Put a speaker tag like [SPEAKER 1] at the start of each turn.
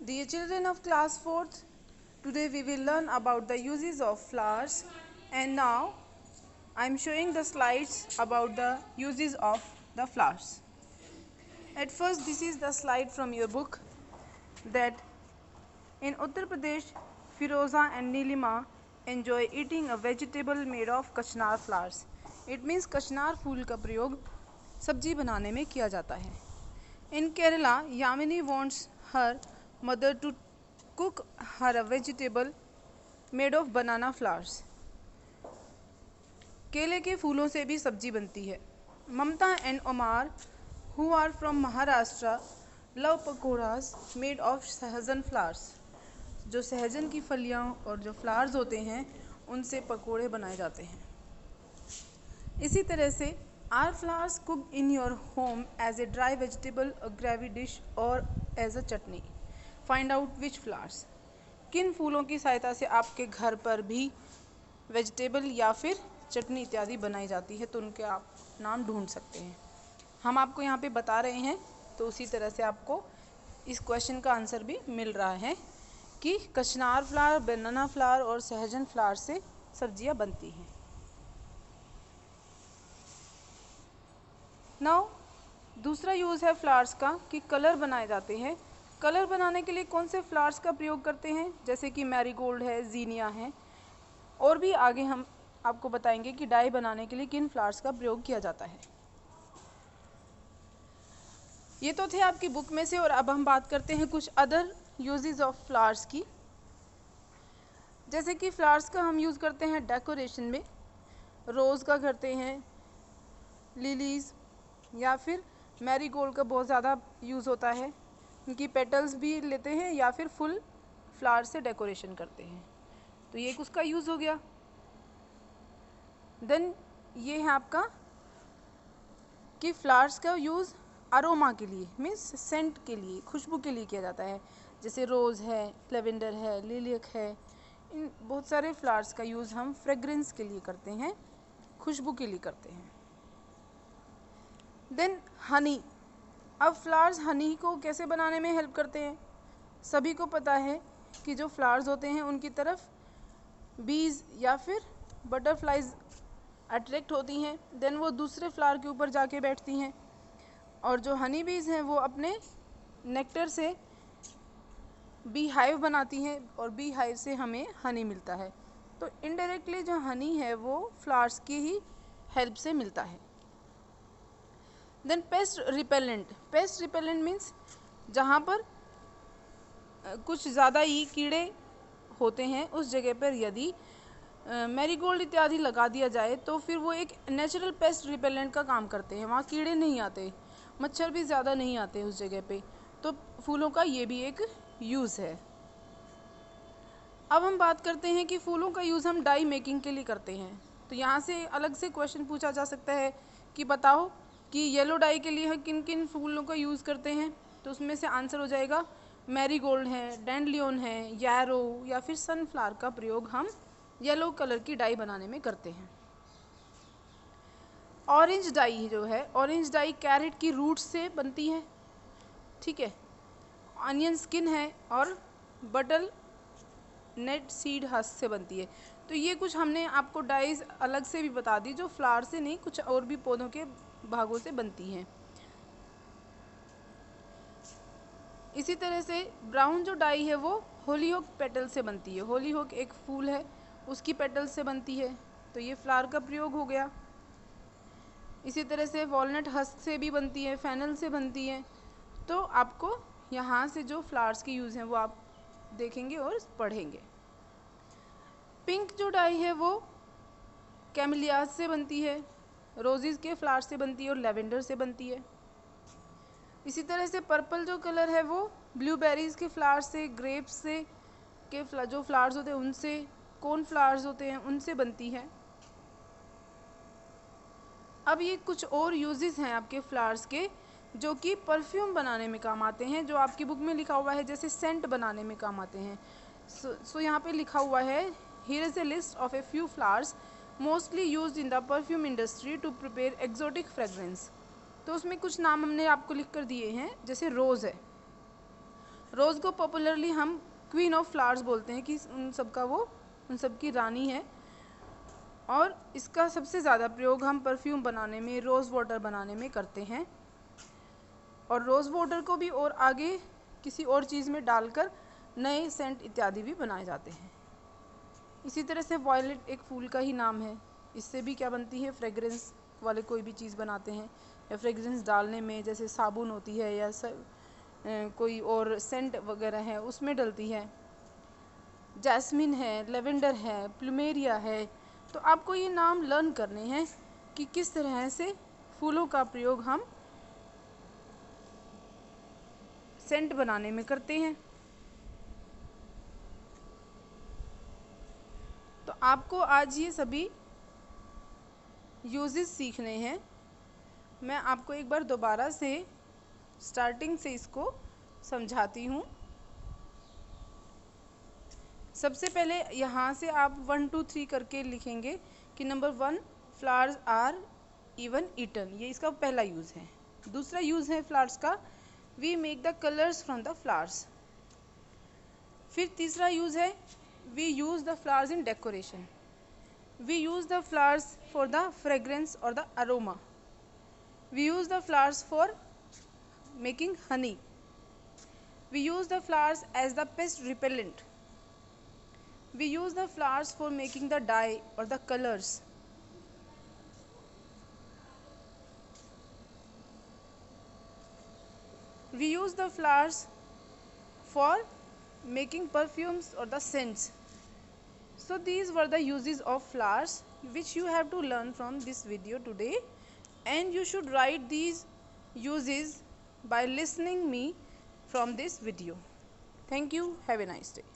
[SPEAKER 1] Dear children of class 4th, today we will learn about the uses of flowers, and now I am showing the slides about the uses of the flowers. At first, this is the slide from your book that in Uttar Pradesh, Firoza and Nilima enjoy eating a vegetable made of कचनार flowers. It means कचनार फूल का प्रयोग सब्जी बनाने में किया जाता है. In Kerala, Yamini wants her mother to cook her a vegetable made of banana flowers. केले के फूलों से भी सब्जी बनती है. Mamta and Omar, who are from Maharashtra, love pakoras made of सहजन flowers. जो सहजन की फलियाँ और जो फ्लावर्स होते हैं उनसे पकोड़े बनाए जाते हैं. इसी तरह से Are flowers cooked in your home as a dry vegetable, a gravy dish or as a chutney? Find out which flowers. किन फूलों की सहायता से आपके घर पर भी वेजिटेबल या फिर चटनी इत्यादि बनाई जाती है, तो उनके आप नाम ढूंढ सकते हैं. हम आपको यहाँ पे बता रहे हैं, तो उसी तरह से आपको इस क्वेश्चन का आंसर भी मिल रहा है कि कचनार फ्लावर, बनाना फ्लावर और सहजन फ्लावर से सब्जियाँ बनती हैं. नाउ दूसरा यूज़ है फ्लावर्स का कि कलर बनाए जाते हैं. कलर बनाने के लिए कौन से फ्लावर्स का प्रयोग करते हैं, जैसे कि मैरीगोल्ड है, जीनिया है, और भी आगे हम आपको बताएंगे कि डाई बनाने के लिए किन फ्लावर्स का प्रयोग किया जाता है. ये तो थे आपकी बुक में से, और अब हम बात करते हैं कुछ अदर यूजेस ऑफ फ्लावर्स की. जैसे कि फ्लावर्स का हम यूज़ करते हैं डेकोरेशन में. रोज़ का करते हैं, लिलीज़ या फिर मैरीगोल्ड का बहुत ज़्यादा यूज़ होता है. इनकी पेटल्स भी लेते हैं या फिर फुल फ्लावर से डेकोरेशन करते हैं. तो ये एक उसका यूज़ हो गया. देन ये है आपका कि फ्लावर्स का यूज़ अरोमा के लिए, मीन्स सेंट के लिए, खुशबू के लिए किया जाता है. जैसे रोज़ है, लेवेंडर है, लिलियक है, इन बहुत सारे फ्लावर्स का यूज़ हम फ्रेग्रेंस के लिए करते हैं, खुशबू के लिए करते हैं. देन हनी. अब फ्लावर्स हनी को कैसे बनाने में हेल्प करते हैं. सभी को पता है कि जो फ्लावर्स होते हैं उनकी तरफ बीज या फिर बटरफ्लाइज अट्रैक्ट होती हैं. देन वो दूसरे फ्लावर के ऊपर जाके बैठती हैं, और जो हनी बीज हैं वो अपने नेक्टर से बी हाइव बनाती हैं, और बी हाइव से हमें हनी मिलता है. तो इनडायरेक्टली जो हनी है वो फ्लावर्स की ही हेल्प से मिलता है. Then pest repellent. Pest repellent means जहाँ पर कुछ ज़्यादा ही कीड़े होते हैं उस जगह पर यदि मैरीगोल्ड इत्यादि लगा दिया जाए तो फिर वो एक नेचुरल पेस्ट रिपेलेंट का काम करते हैं. वहाँ कीड़े नहीं आते, मच्छर भी ज़्यादा नहीं आते उस जगह पे. तो फूलों का ये भी एक यूज़ है. अब हम बात करते हैं कि फूलों का यूज़ हम डाई मेकिंग के लिए करते हैं. तो यहाँ से अलग से क्वेश्चन पूछा जा सकता है कि बताओ कि येलो डाई के लिए हम किन किन फूलों का यूज़ करते हैं. तो उसमें से आंसर हो जाएगा मैरीगोल्ड है, डैंडलियन है, यारो या फिर सनफ्लावर का प्रयोग हम येलो कलर की डाई बनाने में करते हैं. ऑरेंज डाई जो है, ऑरेंज डाई कैरेट की रूट्स से बनती है. ठीक है. अनियन स्किन है और बटल नेट सीड हस्क से बनती है. तो ये कुछ हमने आपको डाइज अलग से भी बता दी जो फ्लावर से नहीं, कुछ और भी पौधों के भागों से बनती हैं. इसी तरह से ब्राउन जो डाई है वो होलीहोक पेटल से बनती है. होलीहोक एक फूल है, उसकी पेटल से बनती है. तो ये फ्लावर का प्रयोग हो गया. इसी तरह से वॉलनट हस्क से भी बनती है, फेनल से बनती है. तो आपको यहाँ से जो फ्लावर्स की यूज़ हैं वो आप देखेंगे और पढ़ेंगे. पिंक जो डाई है वो कैमिलियाज से बनती है, रोजेस के फ्लावर से बनती है और लेवेंडर से बनती है. इसी तरह से पर्पल जो कलर है वो ब्लूबेरीज के फ्लावर से, ग्रेप्स से के जो फ्लावर्स होते हैं उनसे, कौन फ्लावर्स होते हैं उनसे बनती है. अब ये कुछ और यूजेस हैं आपके फ्लावर्स के जो कि परफ्यूम बनाने में काम आते हैं, जो आपकी बुक में लिखा हुआ है, जैसे सेंट बनाने में काम आते हैं. सो यहाँ पे लिखा हुआ है, here is a list of a few flowers mostly used in the perfume industry to prepare exotic fragrance. तो उसमें कुछ नाम हमने आपको लिख कर दिए हैं. जैसे रोज़ है, रोज़ को पॉपुलरली हम क्वीन ऑफ फ्लावर्स बोलते हैं कि उन सब की रानी है। और इसका सबसे ज़्यादा प्रयोग हम परफ्यूम बनाने में, रोज़ वाटर बनाने में करते हैं। और रोज़ वाटर को भी और आगे किसी और चीज़ में डालकर नए सेंट इत्यादि भी बनाए जाते हैं। इसी तरह से वायलेट एक फूल का ही नाम है। इससे भी क्या बनती है, फ्रेग्रेंस वाले कोई भी चीज़ बनाते हैं, या फ्रेग्रेंस डालने में जैसे साबुन होती है या कोई और सेंट वगैरह है उसमें डलती है। जैस्मिन है, लेवेंडर है, प्लूमेरिया है। तो आपको ये नाम लर्न करने हैं कि किस तरह से फूलों का प्रयोग हम सेंट बनाने में करते हैं। तो आपको आज ये सभी यूजेस सीखने हैं। मैं आपको एक बार दोबारा से स्टार्टिंग से इसको समझाती हूँ। सबसे पहले यहाँ से आप 1 2 3 करके लिखेंगे कि number 1, flowers are even eaten, ये इसका पहला यूज़ है। दूसरा यूज़ है फ्लावर्स का, we make the colours from the flowers. फिर तीसरा यूज़ है, we use the flowers in decoration. We use the flowers for the fragrance और the aroma. We use the flowers for making honey. We use the flowers as the pest repellent. We use the flowers for making the dye or the colors. We use the flowers for making perfumes or the scents. So these were the uses of flowers which you have to learn from this video today, and you should write these uses by listening me from this video. Thank you. Have a nice day.